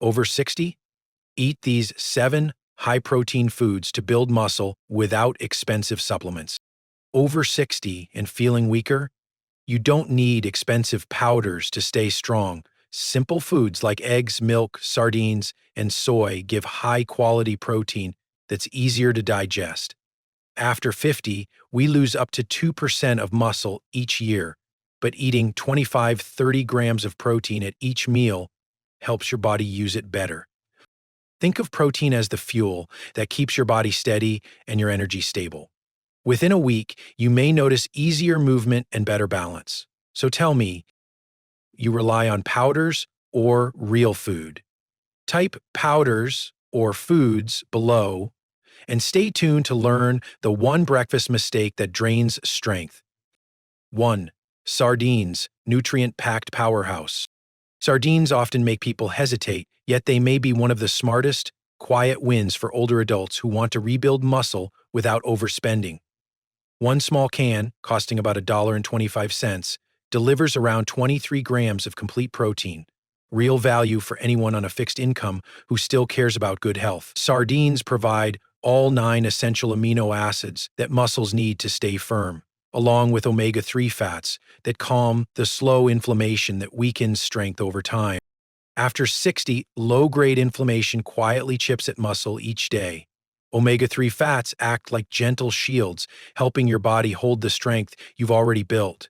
Over 60? Eat these 7 high-protein foods to build muscle without expensive supplements. Over 60 and feeling weaker? You don't need expensive powders to stay strong. Simple foods like eggs, milk, sardines, and soy give high-quality protein that's easier to digest. After 50, we lose up to 2% of muscle each year, but eating 25-30 grams of protein at each meal helps your body use it better. Think of protein as the fuel that keeps your body steady and your energy stable. Within a week, you may notice easier movement and better balance. So tell me, you rely on powders or real food? Type powders or foods below and stay tuned to learn the one breakfast mistake that drains strength. 1. Sardines, nutrient-packed powerhouse. Sardines often make people hesitate, yet they may be one of the smartest, quiet wins for older adults who want to rebuild muscle without overspending. One small can, costing about $1.25, delivers around 23 grams of complete protein, real value for anyone on a fixed income who still cares about good health. Sardines provide all 9 essential amino acids that muscles need to stay firm, along with omega-3 fats that calm the slow inflammation that weakens strength over time. After 60, low-grade inflammation quietly chips at muscle each day. Omega-3 fats act like gentle shields, helping your body hold the strength you've already built.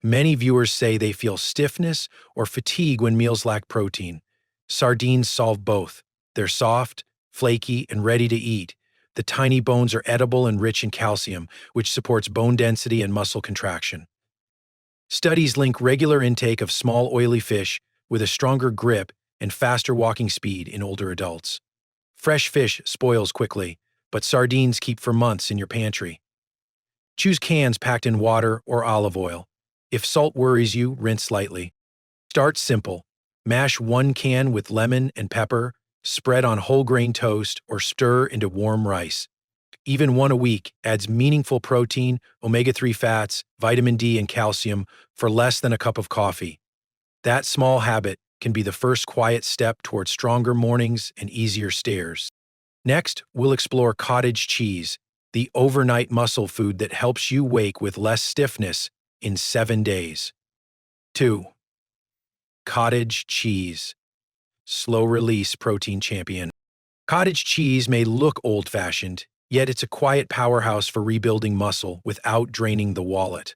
Many viewers say they feel stiffness or fatigue when meals lack protein. Sardines solve both. They're soft, flaky, and ready to eat. The tiny bones are edible and rich in calcium, which supports bone density and muscle contraction. Studies link regular intake of small oily fish with a stronger grip and faster walking speed in older adults. Fresh fish spoils quickly, but sardines keep for months in your pantry. Choose cans packed in water or olive oil. If salt worries you, rinse lightly. Start simple. Mash 1 can with lemon and pepper, spread on whole grain toast, or stir into warm rice. Even 1 a week adds meaningful protein, omega-3 fats, vitamin D, and calcium for less than a cup of coffee. That small habit can be the first quiet step toward stronger mornings and easier stairs. Next, we'll explore cottage cheese, the overnight muscle food that helps you wake with less stiffness in 7 days. 2. Cottage cheese, slow-release protein champion. Cottage cheese may look old-fashioned, yet it's a quiet powerhouse for rebuilding muscle without draining the wallet.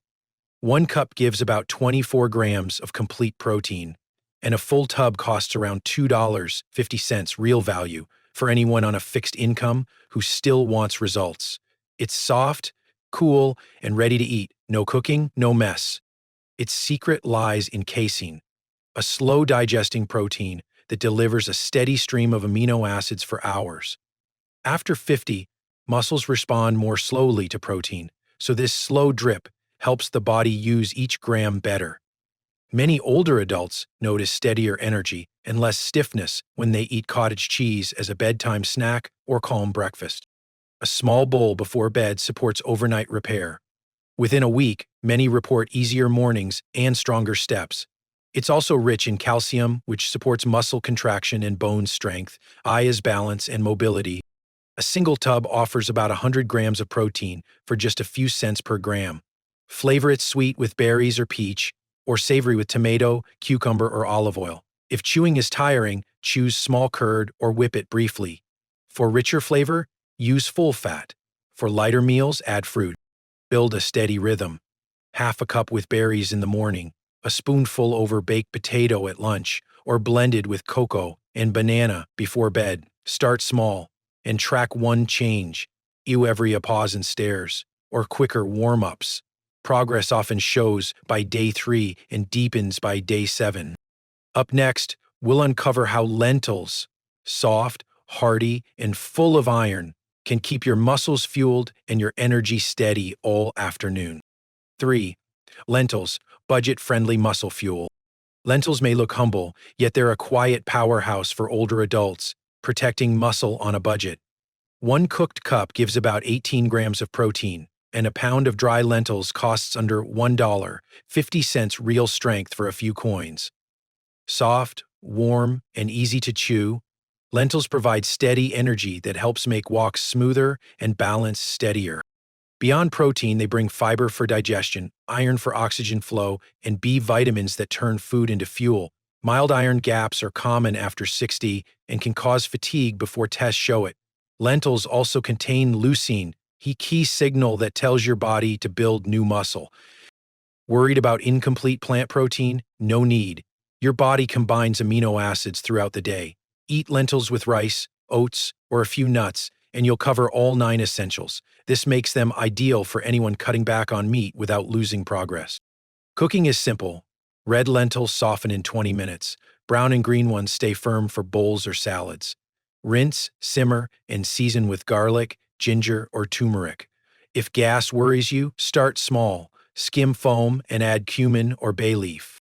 1 cup gives about 24 grams of complete protein, and a full tub costs around $2.50 real value for anyone on a fixed income who still wants results. It's soft, cool, and ready to eat. No cooking, no mess. Its secret lies in casein, a slow-digesting protein that delivers a steady stream of amino acids for hours. After 50, muscles respond more slowly to protein, so this slow drip helps the body use each gram better. Many older adults notice steadier energy and less stiffness when they eat cottage cheese as a bedtime snack or calm breakfast. A small bowl before bed supports overnight repair. Within a week, many report easier mornings and stronger steps. It's also rich in calcium, which supports muscle contraction and bone strength, eye balance, and mobility. A single tub offers about 100 grams of protein for just a few cents per gram. Flavor it sweet with berries or peach, or savory with tomato, cucumber, or olive oil. If chewing is tiring, choose small curd or whip it briefly. For richer flavor, use full fat. For lighter meals, add fruit. Build a steady rhythm. Half a cup with berries in the morning, a spoonful over baked potato at lunch, or blended with cocoa and banana before bed. Start small and track 1 change, every pause and stairs, or quicker warm-ups. Progress often shows by day 3 and deepens by day 7. Up next, we'll uncover how lentils, soft, hearty, and full of iron, can keep your muscles fueled and your energy steady all afternoon. 3. Lentils, budget-friendly muscle fuel. Lentils may look humble, yet they're a quiet powerhouse for older adults, protecting muscle on a budget. 1 cooked cup gives about 18 grams of protein, and a pound of dry lentils costs under $1.50 real strength for a few coins. Soft, warm, and easy to chew. Lentils provide steady energy that helps make walks smoother and balance steadier. Beyond protein, they bring fiber for digestion, iron for oxygen flow, and B vitamins that turn food into fuel. Mild iron gaps are common after 60 and can cause fatigue before tests show it. Lentils also contain leucine, a key signal that tells your body to build new muscle. Worried about incomplete plant protein? No need. Your body combines amino acids throughout the day. Eat lentils with rice, oats, or a few nuts, and you'll cover all 9 essentials. This makes them ideal for anyone cutting back on meat without losing progress. Cooking is simple. Red lentils soften in 20 minutes. Brown and green ones stay firm for bowls or salads. Rinse, simmer, and season with garlic, ginger, or turmeric. If gas worries you, start small. Skim foam and add cumin or bay leaf.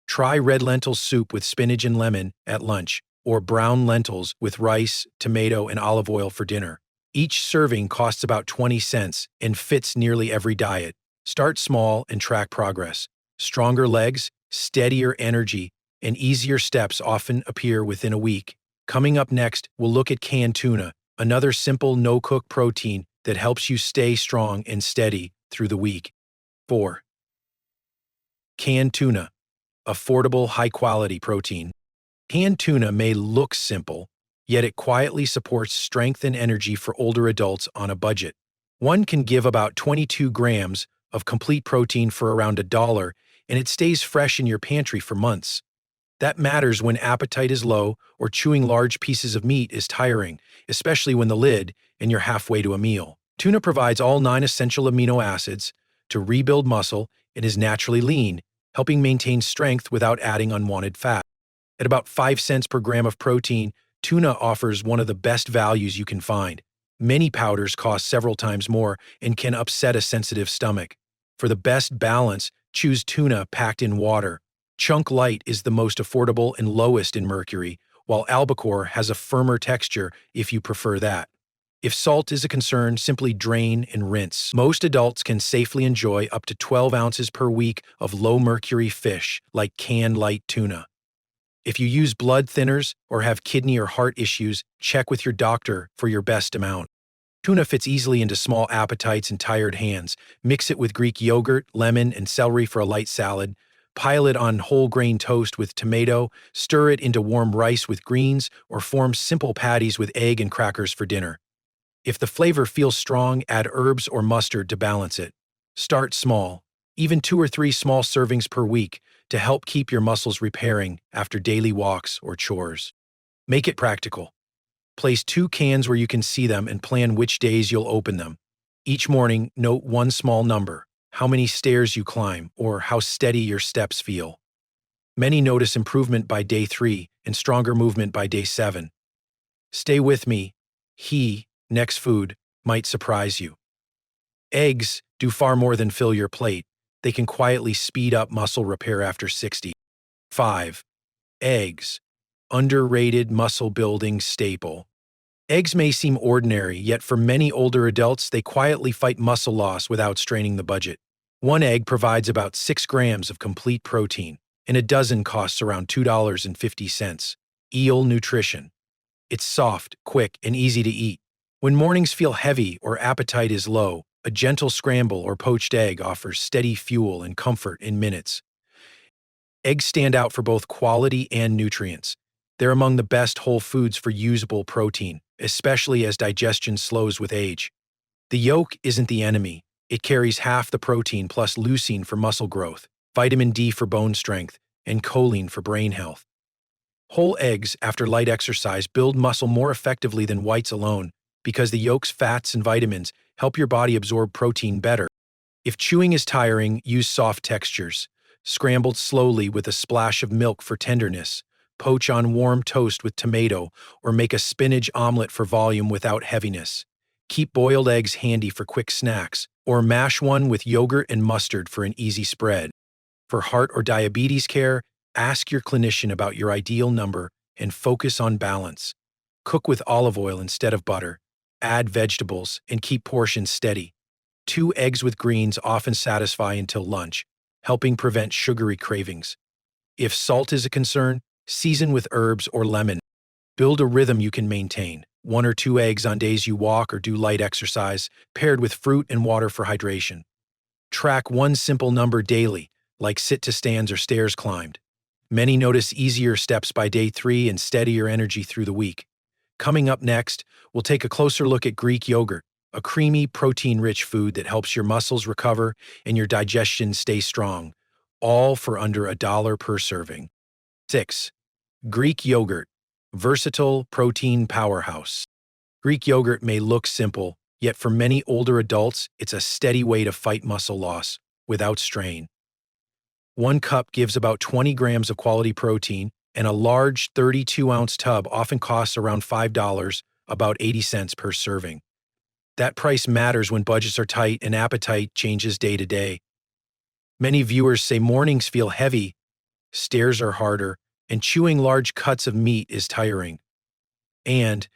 Try red lentil soup with spinach and lemon at lunch, or brown lentils with rice, tomato, and olive oil for dinner. Each serving costs about 20 cents and fits nearly every diet. Start small and track progress. Stronger legs, steadier energy, and easier steps often appear within a week. Coming up next, we'll look at canned tuna, another simple no-cook protein that helps you stay strong and steady through the week. 4. Canned tuna, affordable, high-quality protein. Canned tuna may look simple, yet it quietly supports strength and energy for older adults on a budget. One can give about 22 grams of complete protein for around $1, and it stays fresh in your pantry for months. That matters when appetite is low or chewing large pieces of meat is tiring, especially when the lid and you're halfway to a meal. Tuna provides all 9 essential amino acids to rebuild muscle and is naturally lean, helping maintain strength without adding unwanted fat. At about 5 cents per gram of protein, tuna offers one of the best values you can find. Many powders cost several times more and can upset a sensitive stomach. For the best balance, choose tuna packed in water. Chunk Light is the most affordable and lowest in mercury, while albacore has a firmer texture if you prefer that. If salt is a concern, simply drain and rinse. Most adults can safely enjoy up to 12 ounces per week of low-mercury fish, like canned light tuna. If you use blood thinners or have kidney or heart issues, check with your doctor for your best amount. Tuna fits easily into small appetites and tired hands. Mix it with Greek yogurt, lemon, and celery for a light salad. Pile it on whole-grain toast with tomato, stir it into warm rice with greens, or form simple patties with egg and crackers for dinner. If the flavor feels strong, add herbs or mustard to balance it. Start small, even 2 or 3 small servings per week, to help keep your muscles repairing after daily walks or chores. Make it practical. Place 2 cans where you can see them and plan which days you'll open them. Each morning, note one small number, how many stairs you climb, or how steady your steps feel. Many notice improvement by day 3 and stronger movement by day 7. Stay with me. Next food might surprise you. Eggs do far more than fill your plate. They can quietly speed up muscle repair after 60. 5. Eggs, underrated muscle-building staple. Eggs may seem ordinary, yet for many older adults, they quietly fight muscle loss without straining the budget. One egg provides about 6 grams of complete protein, and a dozen costs around $2.50. Eel Nutrition. It's soft, quick, and easy to eat. When mornings feel heavy or appetite is low, a gentle scramble or poached egg offers steady fuel and comfort in minutes. Eggs stand out for both quality and nutrients. They're among the best whole foods for usable protein, especially as digestion slows with age. The yolk isn't the enemy. It carries half the protein plus leucine for muscle growth, vitamin D for bone strength, and choline for brain health. Whole eggs after light exercise build muscle more effectively than whites alone because the yolk's fats and vitamins help your body absorb protein better. If chewing is tiring, use soft textures. Scrambled slowly with a splash of milk for tenderness. Poach on warm toast with tomato, or make a spinach omelet for volume without heaviness. Keep boiled eggs handy for quick snacks, or mash one with yogurt and mustard for an easy spread. For heart or diabetes care, ask your clinician about your ideal number and focus on balance. Cook with olive oil instead of butter. Add vegetables and keep portions steady. 2 eggs with greens often satisfy until lunch, helping prevent sugary cravings. If salt is a concern, Season with herbs or lemon. Build a rhythm you can maintain. 1 or 2 eggs on days you walk or do light exercise, paired with fruit and water for hydration. Track one simple number daily, like sit to stands or stairs climbed. Many notice easier steps by day 3 and steadier energy through the week. Coming up next, we'll take a closer look at Greek yogurt, a creamy, protein-rich food that helps your muscles recover and your digestion stay strong, all for under $1 per serving. 6. Greek yogurt, versatile protein powerhouse. Greek yogurt may look simple, yet for many older adults, it's a steady way to fight muscle loss without strain. 1 cup gives about 20 grams of quality protein, and a large 32-ounce tub often costs around $5, about 80 cents per serving. That price matters when budgets are tight and appetite changes day to day. Many viewers say mornings feel heavy, stairs are harder, and chewing large cuts of meat is tiring. And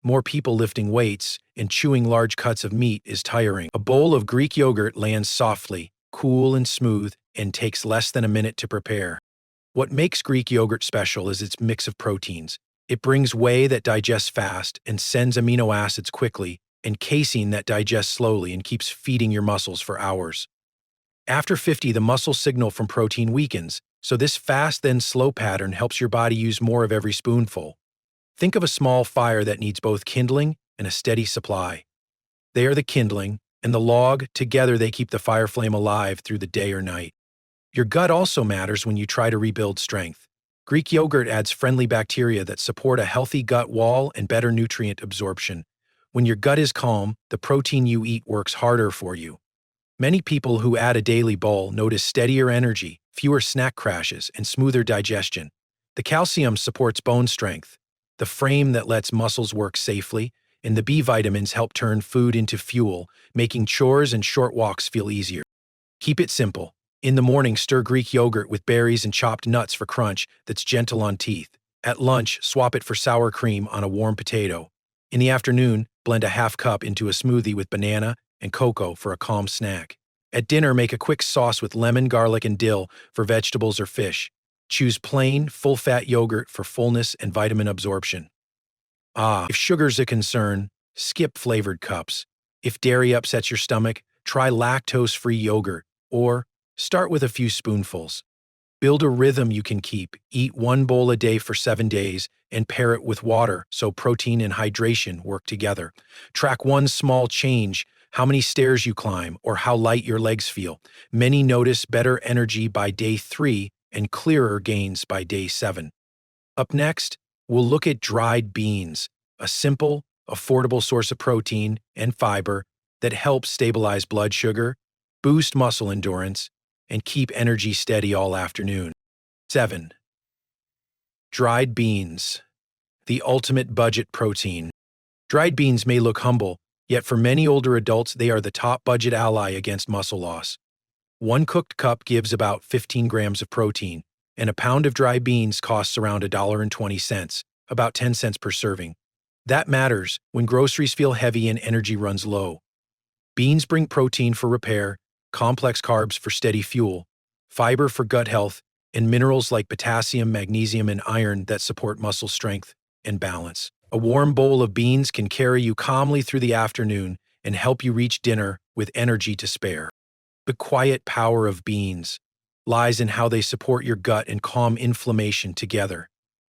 more people lifting weights and chewing large cuts of meat is tiring. A bowl of Greek yogurt lands softly, cool and smooth, and takes less than a minute to prepare. What makes Greek yogurt special is its mix of proteins. It brings whey that digests fast and sends amino acids quickly, and casein that digests slowly and keeps feeding your muscles for hours. After 50, the muscle signal from protein weakens, so this fast then slow pattern helps your body use more of every spoonful. Think of a small fire that needs both kindling and a steady supply. They are the kindling, and the log, together they keep the fire flame alive through the day or night. Your gut also matters when you try to rebuild strength. Greek yogurt adds friendly bacteria that support a healthy gut wall and better nutrient absorption. When your gut is calm, the protein you eat works harder for you. Many people who add a daily bowl notice steadier energy, fewer snack crashes, and smoother digestion. The calcium supports bone strength, the frame that lets muscles work safely, and the B vitamins help turn food into fuel, making chores and short walks feel easier. Keep it simple. In the morning, stir Greek yogurt with berries and chopped nuts for crunch that's gentle on teeth. At lunch, swap it for sour cream on a warm potato. In the afternoon, blend a half cup into a smoothie with banana and cocoa for a calm snack. At dinner, make a quick sauce with lemon, garlic, and dill for vegetables or fish. Choose plain, full-fat yogurt for fullness and vitamin absorption. If sugar's a concern, skip flavored cups. If dairy upsets your stomach, try lactose-free yogurt, or start with a few spoonfuls. Build a rhythm you can keep. Eat 1 bowl a day for 7 days and pair it with water so protein and hydration work together. Track one small change, how many stairs you climb or how light your legs feel. Many notice better energy by day 3 and clearer gains by day 7. Up next, we'll look at dried beans, a simple, affordable source of protein and fiber that helps stabilize blood sugar, boost muscle endurance, and keep energy steady all afternoon. 7. Dried beans, the ultimate budget protein. Dried beans may look humble, yet for many older adults they are the top budget ally against muscle loss. 1 cooked cup gives about 15 grams of protein, and a pound of dry beans costs around $1.20, about 10 cents per serving. That matters when groceries feel heavy and energy runs low. Beans bring protein for repair, complex carbs for steady fuel, fiber for gut health, and minerals like potassium, magnesium, and iron that support muscle strength and balance. A warm bowl of beans can carry you calmly through the afternoon and help you reach dinner with energy to spare. The quiet power of beans lies in how they support your gut and calm inflammation together.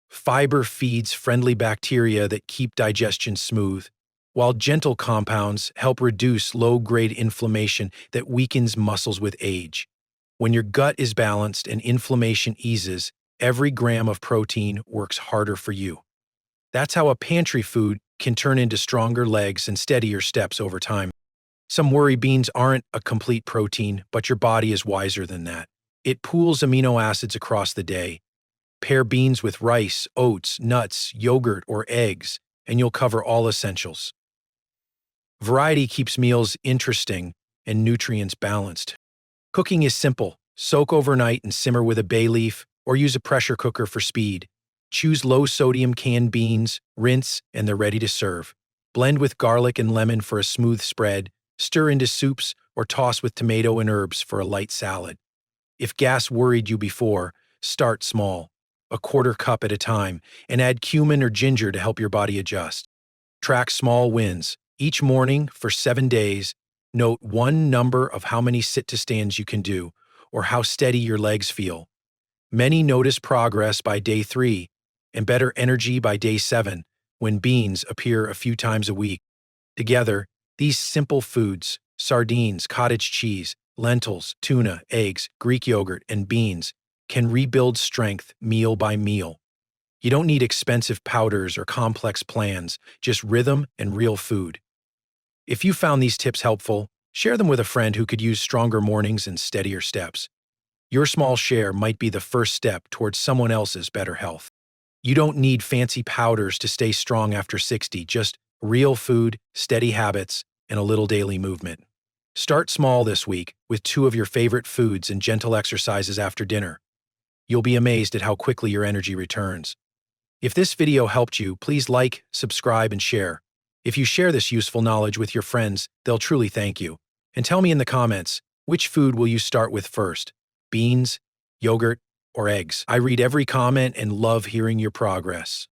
Fiber feeds friendly bacteria that keep digestion smooth, while gentle compounds help reduce low-grade inflammation that weakens muscles with age. When your gut is balanced and inflammation eases, every gram of protein works harder for you. That's how a pantry food can turn into stronger legs and steadier steps over time. Some worry beans aren't a complete protein, but your body is wiser than that. It pools amino acids across the day. Pair beans with rice, oats, nuts, yogurt, or eggs, and you'll cover all essentials. Variety keeps meals interesting and nutrients balanced. Cooking is simple. Soak overnight and simmer with a bay leaf, or use a pressure cooker for speed. Choose low-sodium canned beans, rinse, and they're ready to serve. Blend with garlic and lemon for a smooth spread, stir into soups, or toss with tomato and herbs for a light salad. If gas worried you before, start small. a quarter cup at a time, and add cumin or ginger to help your body adjust. Track small wins. Each morning for 7 days, note one number of how many sit-to-stands you can do or how steady your legs feel. Many notice progress by day 3 and better energy by day 7 when beans appear a few times a week. Together, these simple foods, sardines, cottage cheese, lentils, tuna, eggs, Greek yogurt, and beans, can rebuild strength meal by meal. You don't need expensive powders or complex plans, just rhythm and real food. If you found these tips helpful, share them with a friend who could use stronger mornings and steadier steps. Your small share might be the first step towards someone else's better health. You don't need fancy powders to stay strong after 60, just real food, steady habits, and a little daily movement. Start small this week with 2 of your favorite foods and gentle exercises after dinner. You'll be amazed at how quickly your energy returns. If this video helped you, please like, subscribe, and share. If you share this useful knowledge with your friends, they'll truly thank you. And tell me in the comments, which food will you start with first? Beans, yogurt, or eggs? I read every comment and love hearing your progress.